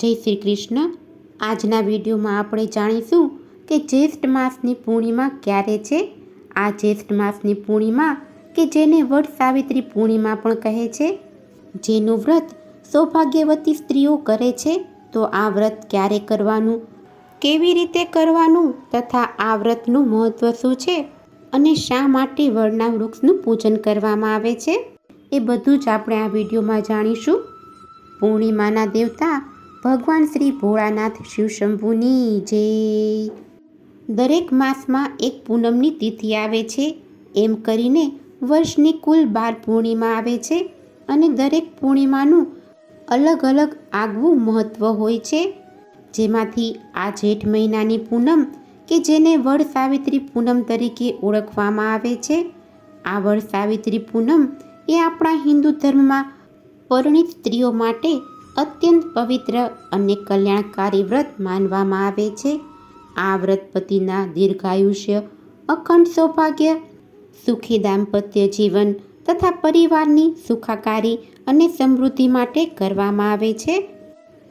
જય શ્રી કૃષ્ણ। આજના વિડીયોમાં આપણે જાણીશું કે જ્યેષ્ઠ માસની પૂર્ણિમા ક્યારે છે। આ જ્યેષ્ઠ માસની પૂર્ણિમા કે જેને વટ સાવિત્રી પૂર્ણિમા પણ કહે છે, જેનું વ્રત સૌભાગ્યવતી સ્ત્રીઓ કરે છે, તો આ વ્રત ક્યારે કરવાનું, કેવી રીતે કરવાનું તથા આ વ્રતનું મહત્વ શું છે અને શા માટે વડના વૃક્ષનું પૂજન કરવામાં આવે છે, એ બધું જ આપણે આ વિડીયોમાં જાણીશું। પૂર્ણિમાના દેવતા ભગવાન શ્રી ભોળાનાથ શિવશંભુની જય। દરેક માસમાં એક પૂનમની તિથિ આવે છે, એમ કરીને વર્ષની કુલ 12 પૂર્ણિમા આવે છે અને દરેક પૂર્ણિમાનું અલગ અલગ આગવું મહત્વ હોય છે। જેમાંથી આ જેઠ મહિનાની પૂનમ કે જેને વડ સાવિત્રી પૂનમ તરીકે ઓળખવામાં આવે છે, આ વડ સાવિત્રી પૂનમ એ આપણા હિન્દુ ધર્મમાં પરિણીત સ્ત્રીઓ માટે અત્યંત પવિત્ર અને કલ્યાણકારી વ્રત માનવામાં આવે છે। આ વ્રત પતિના દીર્ઘાયુષ્ય, અખંડ સૌભાગ્ય, સુખી દાંપત્ય જીવન તથા પરિવારની સુખાકારી અને સમૃદ્ધિ માટે કરવામાં આવે છે।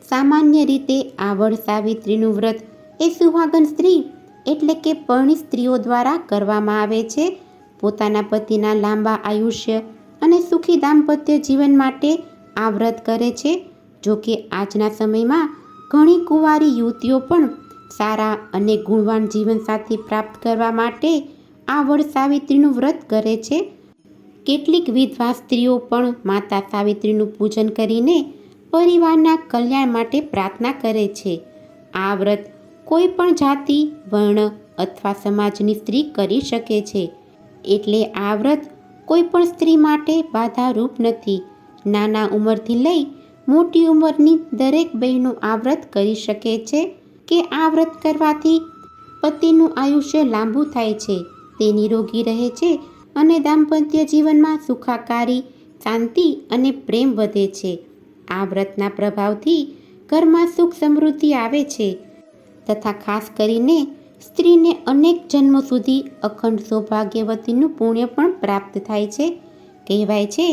સામાન્ય રીતે આ વડ સાવિત્રીનું વ્રત એ સુહાગન સ્ત્રી એટલે કે પરણિત સ્ત્રીઓ દ્વારા કરવામાં આવે છે। પોતાના પતિના લાંબા આયુષ્ય અને સુખી દાંપત્ય જીવન માટે આ વ્રત કરે છે। જો કે આજના સમયમાં ઘણી કુંવારી યુવતીઓ પણ સારા અને ગુણવાન જીવનસાથી પ્રાપ્ત કરવા માટે આ વડ સાવિત્રીનું વ્રત કરે છે। કેટલીક વિધવા સ્ત્રીઓ પણ માતા સાવિત્રીનું પૂજન કરીને પરિવારના કલ્યાણ માટે પ્રાર્થના કરે છે। આ વ્રત કોઈ પણ જાતિ, વર્ણ અથવા સમાજની સ્ત્રી કરી શકે છે, એટલે આ વ્રત કોઈ પણ સ્ત્રી માટે બાધારૂપ નથી। નાના ઉંમરથી લઈ મોટી ઉંમરની દરેક બહેનો આ વ્રત કરી શકે છે કે આ વ્રત કરવાથી પતિનું આયુષ્ય લાંબુ થાય છે, તે નિરોગી રહે છે અને દાંપત્ય જીવનમાં સુખાકારી, શાંતિ અને પ્રેમ વધે છે। આ વ્રતના પ્રભાવથી ઘરમાં સુખ સમૃદ્ધિ આવે છે તથા ખાસ કરીને સ્ત્રીને અનેક જન્મો સુધી અખંડ સૌભાગ્યવતીનું પુણ્ય પણ પ્રાપ્ત થાય છે। કહેવાય છે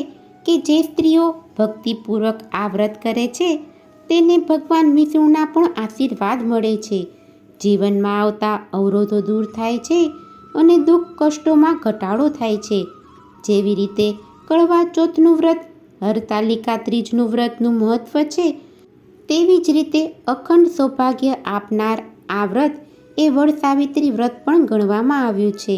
કે જે સ્ત્રીઓ ભક્તિપૂર્વક આ વ્રત કરે છે તેને ભગવાન વિષ્ણુના પણ આશીર્વાદ મળે છે, જીવનમાં આવતા અવરોધો દૂર થાય છે અને દુઃખ કષ્ટોમાં ઘટાડો થાય છે। જેવી રીતે કડવા ચોથનું વ્રત, હરતાલિકા ત્રીજનું વ્રતનું મહત્વ છે, તેવી જ રીતે અખંડ સૌભાગ્ય આપનાર આ વ્રત એ વડ સાવિત્રી વ્રત પણ ગણવામાં આવ્યું છે।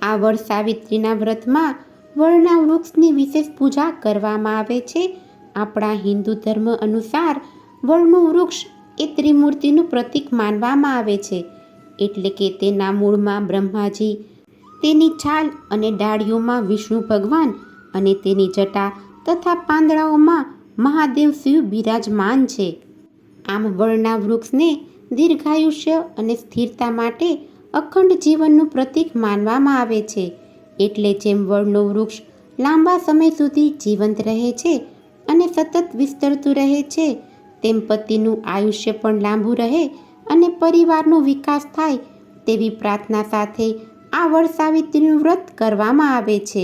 આ વડ સાવિત્રીના વ્રતમાં વડના વૃક્ષની વિશેષ પૂજા કરવામાં આવે છે। આપણા હિન્દુ ધર્મ અનુસાર વડનું વૃક્ષ એ ત્રિમૂર્તિનું પ્રતીક માનવામાં આવે છે, એટલે કે તેના મૂળમાં બ્રહ્માજી, તેની છાલ અને ડાળીઓમાં વિષ્ણુ ભગવાન અને તેની જટા તથા પાંદડાઓમાં મહાદેવ શિવ બિરાજમાન છે। આમ વડના વૃક્ષને દીર્ઘાયુષ્ય અને સ્થિરતા માટે અખંડ જીવનનું પ્રતીક માનવામાં આવે છે। એટલે જેમ વડનું વૃક્ષ લાંબા સમય સુધી જીવંત રહે છે અને સતત વિસ્તરતું રહે છે, તેમ પતિનું આયુષ્ય પણ લાંબુ રહે અને પરિવારનો વિકાસ થાય તેવી પ્રાર્થના સાથે આ વડ સાવિત્રીનું વ્રત કરવામાં આવે છે।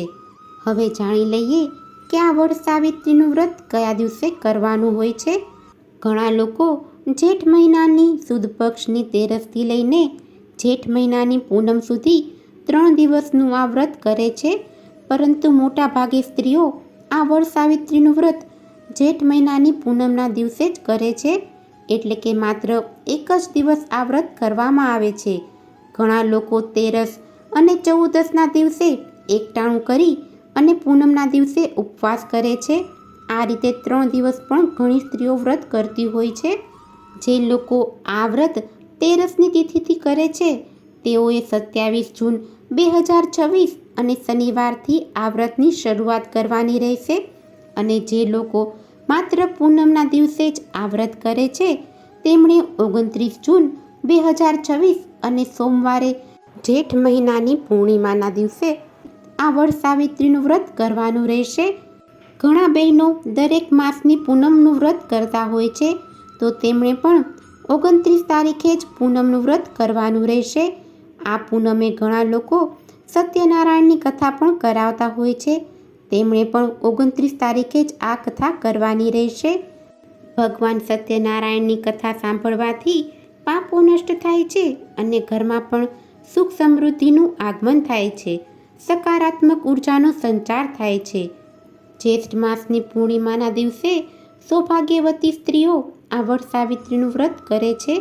હવે જાણી લઈએ કે આ વડ સાવિત્રીનું વ્રત કયા દિવસે કરવાનું હોય છે। ઘણા લોકો જેઠ મહિનાની સુદ પક્ષની તેરસથી લઈને જેઠ મહિનાની પૂનમ સુધી 3 દિવસનું આ વ્રત કરે છે, પરંતુ મોટા ભાગે સ્ત્રીઓ આ વડ સાવિત્રીનું વ્રત જેઠ મહિનાની પૂનમના દિવસે જ કરે છે, એટલે કે માત્ર એક જ દિવસ આ વ્રત કરવામાં આવે છે। ઘણા લોકો તેરસ અને ચૌદસના દિવસે એકટાણું કરી અને પૂનમના દિવસે ઉપવાસ કરે છે। આ રીતે 3 દિવસ પણ ઘણી સ્ત્રીઓ વ્રત કરતી હોય છે। જે લોકો આ વ્રત તેરસની તિથિથી કરે છે, તેઓએ 27 જૂન 2026 અને શનિવારથી આ વ્રતની શરૂઆત કરવાની રહેશે અને જે લોકો માત્ર પૂનમના દિવસે જ આ વ્રત કરે છે, તેમણે 29 જૂન 2026 અને સોમવારે જેઠ મહિનાની પૂર્ણિમાના દિવસે આ વડ સાવિત્રીનું વ્રત કરવાનું રહેશે। ઘણા બહેનો દરેક માસની પૂનમનું વ્રત કરતા હોય છે, તો તેમણે પણ 29 તારીખે જ પૂનમનું વ્રત કરવાનું રહેશે। આ પૂનમે ઘણા લોકો સત્યનારાયણની કથા પણ કરાવતા હોય છે, તેમણે પણ 29 તારીખે જ આ કથા કરવાની રહેશે। ભગવાન સત્યનારાયણની કથા સાંભળવાથી પાપો નષ્ટ થાય છે અને ઘરમાં પણ સુખ સમૃદ્ધિનું આગમન થાય છે. સકારાત્મક ઉર્જાનો સંચાર થાય છે. જ્યેષ્ઠ માસની પૂર્ણિમાના દિવસે સૌભાગ્યવતી સ્ત્રીઓ આ વટ સાવિત્રીનું વ્રત કરે છે.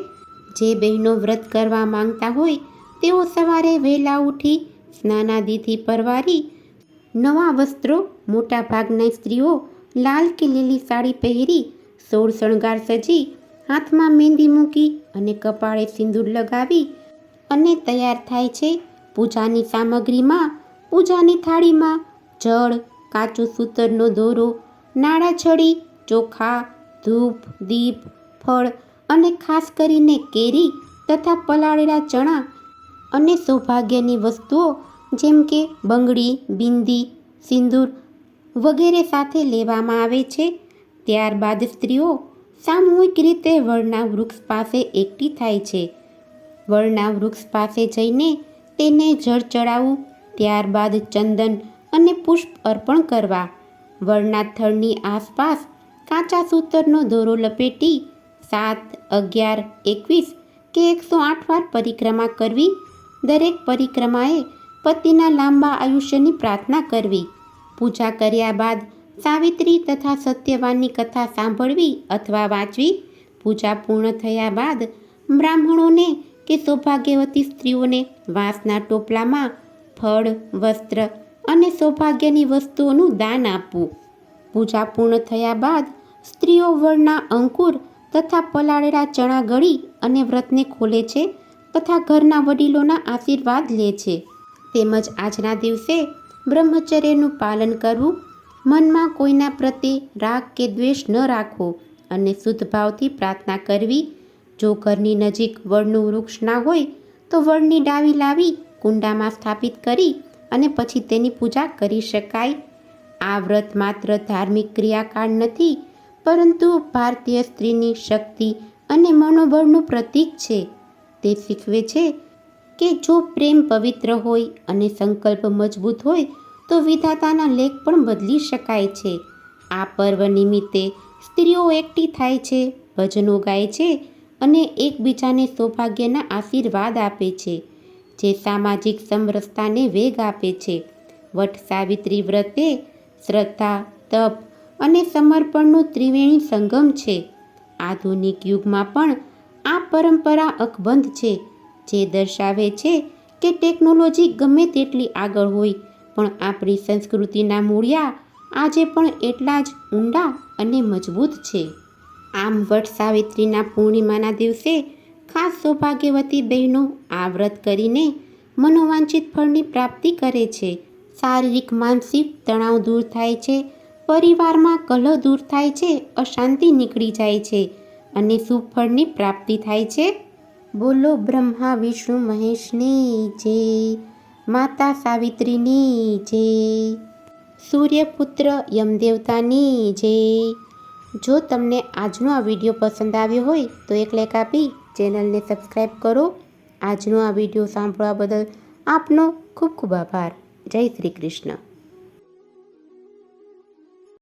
જે બહેનો વ્રત કરવા માંગતા હોય તેઓ સવારે વહેલા ઉઠી સ્નાનાદિથી પરવારી નવા વસ્ત્રો, મોટા ભાગની સ્ત્રીઓ લાલ કે લીલી સાડી પહેરી, સોળ શણગાર સજી, હાથમાં મહેંદી મૂકી અને કપાળે સિંદૂર લગાવી અને તૈયાર થાય છે. પૂજાની સામગ્રીમાં પૂજાની થાળીમાં જળ, કાચું સૂતરનો દોરો, નાળાછડી, ચોખા, ધૂપ, દીપ, ફળ અને ખાસ કરીને કેરી તથા પલાળેલા ચણા અને સૌભાગ્યની વસ્તુઓ જેમ કે બંગડી, બિંદી, સિંદૂર વગેરે સાથે લેવામાં આવે છે. ત્યારબાદ સ્ત્રીઓ સામૂહિક રીતે વડના વૃક્ષ પાસે એકઠી થાય છે. વડના વૃક્ષ પાસે જઈને તેને જળ ચડાવવું, ત્યારબાદ ચંદન અને પુષ્પ અર્પણ કરવા. વડના થડની આસપાસ કાચા સૂતરનો દોરો લપેટી 7, 11, 21 કે 108 વાર પરિક્રમા કરવી. દરેક પરિક્રમાએ પતિના લાંબા આયુષ્યની પ્રાર્થના કરવી. પૂજા કર્યા બાદ સાવિત્રી તથા સત્યવાનની કથા સાંભળવી અથવા વાંચવી. પૂજા પૂર્ણ થયા બાદ બ્રાહ્મણોને કે સૌભાગ્યવતી સ્ત્રીઓને વાંસના ટોપલામાં ફળ, વસ્ત્ર અને સૌભાગ્યની વસ્તુઓનું દાન આપવું. પૂજા પૂર્ણ થયા બાદ સ્ત્રીઓ વડના અંકુર તથા પલાળેલા ચણા ગળી અને વ્રતને ખોલે છે તથા ઘરના વડીલોના આશીર્વાદ લે છે. તેમજ આજના દિવસે બ્રહ્મચર્યનું પાલન કરવું, મનમાં કોઈના પ્રત્યે રાગ કે દ્વેષ ન રાખવો અને શુદ્ધ ભાવથી પ્રાર્થના કરવી. જો ઘરની નજીક વડનું વૃક્ષ ના હોય તો વડની ડાળી લાવી કુંડામાં સ્થાપિત કરી અને પછી તેની પૂજા કરી શકાય. આ વ્રત માત્ર ધાર્મિક ક્રિયાકાંડ નથી, પરંતુ ભારતીય સ્ત્રીની શક્તિ અને મનોબળનું પ્રતીક છે. તે શીખવે છે કે જો પ્રેમ પવિત્ર હોય અને સંકલ્પ મજબૂત હોય તો વિધાતાના લેખ પણ બદલી શકાય છે. આ પર્વ નિમિત્તે સ્ત્રીઓ એકઠી થાય છે, ભજનો ગાય છે અને એકબીજાને સૌભાગ્યના આશીર્વાદ આપે છે, જે સામાજિક સમરસતાને વેગ આપે છે. વટ સાવિત્રી વ્રત એ શ્રદ્ધા, તપ અને સમર્પણનું ત્રિવેણી સંગમ છે. આધુનિક યુગમાં પણ આ પરંપરા અકબંધ છે, જે દર્શાવે છે કે ટેકનોલોજી ગમે તેટલી આગળ હોય પણ આપણી સંસ્કૃતિના મૂળિયા આજે પણ એટલા જ ઊંડા અને મજબૂત છે. આમ વટ સાવિત્રીના પૂર્ણિમાના દિવસે ખાસ સૌભાગ્યવતી બહેનો આ વ્રત કરીને મનોવાંછિત ફળની પ્રાપ્તિ કરે છે. શારીરિક માનસિક તણાવ દૂર થાય છે, પરિવારમાં કલહ દૂર થાય છે, અશાંતિ નીકળી જાય છે અને શુભ ફળની પ્રાપ્તિ થાય છે. બોલો બ્રહ્મા વિષ્ણુ મહેશની જય, માતા સાવિત્રીની જય, સૂર્યપુત્ર યમદેવતાની જય. જો તમને આજનો આ વિડીયો પસંદ આવ્યો હોય તો એક લાઈક આપી ચેનલને સબસ્ક્રાઈબ કરો. આજનો આ વિડીયો સાંભળવા બદલ આપનો ખૂબ ખૂબ આભાર. જય શ્રી કૃષ્ણ.